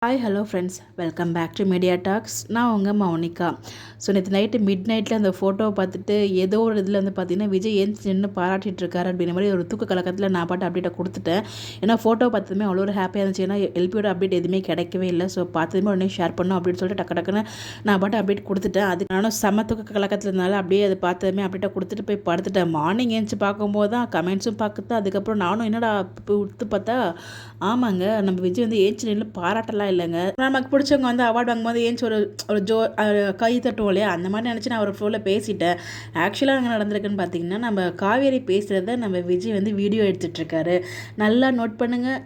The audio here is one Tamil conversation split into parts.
Hi hello friends, welcome back to Media Talks. நான் உங்கள் மௌனிகா. ஸோ நேற்று நைட்டு மிட் நைட்டில் அந்த ஃபோட்டோவை பார்த்துட்டு ஏதோ ஒரு இதில் வந்து பார்த்தீங்கன்னா விஜய் ஏஞ்சி நின்று பாராட்டிட்டு இருக்காரு அப்படின்ற மாதிரி ஒரு தூக்க கலக்கத்தில் நான் பாட்டு அப்டேட்டை கொடுத்துட்டேன். ஏன்னா ஃபோட்டோ பார்த்ததுமே அவ்வளோ ஒரு ஹாப்பியாக இருந்துச்சு. ஏன்னா எல்பியோட அப்டேட் எதுவுமே கிடைக்கவே இல்லை. ஸோ பார்த்ததுமே உடனே ஷேர் பண்ணோம் அப்படின்னு சொல்லிட்டு டக்குன்னு நான் பாட்டு அப்டேட் கொடுத்துட்டேன். அதுக்கு நானும் செம தூக்க கலக்கத்தில் இருந்தாலும் அப்படியே அது பார்த்ததுமே அப்டேட்டை கொடுத்துட்டு போய் படுத்துட்டேன். மார்னிங் ஏஞ்சி பார்க்கும்போது தான் கமெண்ட்ஸும் பார்க்குது. அதுக்கப்புறம் நானும் என்னடா உத்து பார்த்தா ஆமாங்க, நம்ம விஜய் வந்து ஏஞ்சி நின்று பாராட்டலாம் இல்லைங்க, நமக்கு பிடிச்சவங்க வந்து அவார்டு வாங்கும்போது ஏஞ்சி ஒரு கை தட்டுவோம் இல்லையா, அந்த மாதிரி நினச்சி நான் ஒரு ஃப்ளோவில் பேசிட்டேன். ஆக்சுவலாக அங்கே நடந்திருக்குன்னு பார்த்தீங்கன்னா, நம்ம காவேரி பேசுகிறத நம்ம விஜய் வந்து வீடியோ எடுத்துகிட்ருக்காரு. நல்லா நோட் பண்ணுங்கள்,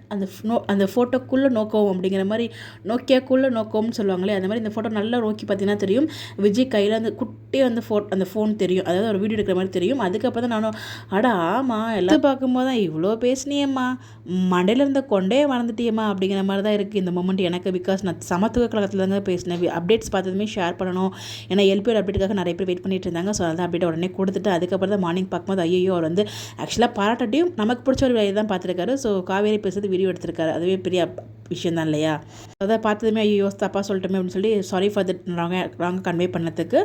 அந்த ஃபோட்டோக்குள்ளே நோக்கம் அப்படிங்கிற மாதிரி நோக்கியாக்குள்ளே நோக்கம்னு சொல்லுவாங்களே, அந்த மாதிரி இந்த ஃபோட்டோ நல்லா நோக்கி பார்த்தீங்கன்னா தெரியும் விஜய் கையில் வந்து குட்டியே வந்து அந்த ஃபோன் தெரியும், அதாவது ஒரு வீடியோ எடுக்கிற மாதிரி தெரியும். அதுக்கப்புறம் தான் நானும் ஆமாம் எல்லாம் பார்க்கும்போது தான் இவ்வளோ பேசினியம்மா, மண்டையில் இருந்த கொண்டே மறந்துட்டியம்மா அப்படிங்கிற மாதிரி தான் இருக்குது இந்த மொமெண்ட் எனக்கு. பிகாஸ் நான் சமத்துவ கழகத்தில் தாங்க பேசினேன். அப்டேட்ஸ் பார்த்ததுமே ஷேர் பண்ணணும், ஏன்னா எல்பியோட அப்டேட்டுக்காக நிறைய பேர் வெயிட் பண்ணிட்டு இருந்தாங்க. ஸோ அதான் அப்டேட் உடனே கொடுத்துட்டு அதுக்கப்புறம் தான் மார்னிங் பார்க்கும்போது ஐயோ அவர் வந்து ஆக்சுவலாக பாராட்டியும் நமக்கு பிடிச்ச ஒரு வேலையை தான் பார்த்துருக்காரு. ஸோ காவேரி பேசுறது வீடியோ எடுத்திருக்காரு, அதுவே பெரிய விஷயம் தான் இல்லையா. அதை பார்த்ததுமே ஐயோ தப்பாக சொல்லிட்டோமே அப்படின்னு சொல்லி சாரி ஃபார் தட் ராங்க கன்வே பண்ணதுக்கு.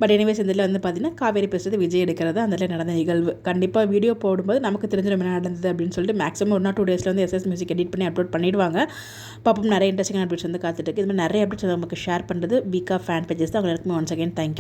பட் எனிவேஸ் இதில் வந்து பார்த்தீங்கன்னா காவேரி பேசுறது விஜய் எடுக்கிறது அந்த நடந்த நிகழ்வு. கண்டிப்பாக வீடியோ போடும்போது நமக்கு தெரிஞ்சிடும் என்ன நடந்தது அப்படின்னு சொல்லிட்டு மேக்ஸிமம் 1 or 2 டேஸில் வந்து எஸ்எஸ் மியூசிக் எடிட் பண்ணி அப்லோட் பண்ணிடுவாங்க. பாப்போம், நிறைய இன்ட்ரெஸ்டிங்கான அப்டேட்ஸ் வந்து காத்துட்டு இருக்கு. இது மாதிரி நிறைய அப்டேட்ஸ் நமக்கு ஷேர் பண்ணுறது வீக்கா ஃபேன் பேஜஸ் தான். அவங்க எல்லாருக்குமே ஒன்ஸ் அகைன் தேங்க்யூ.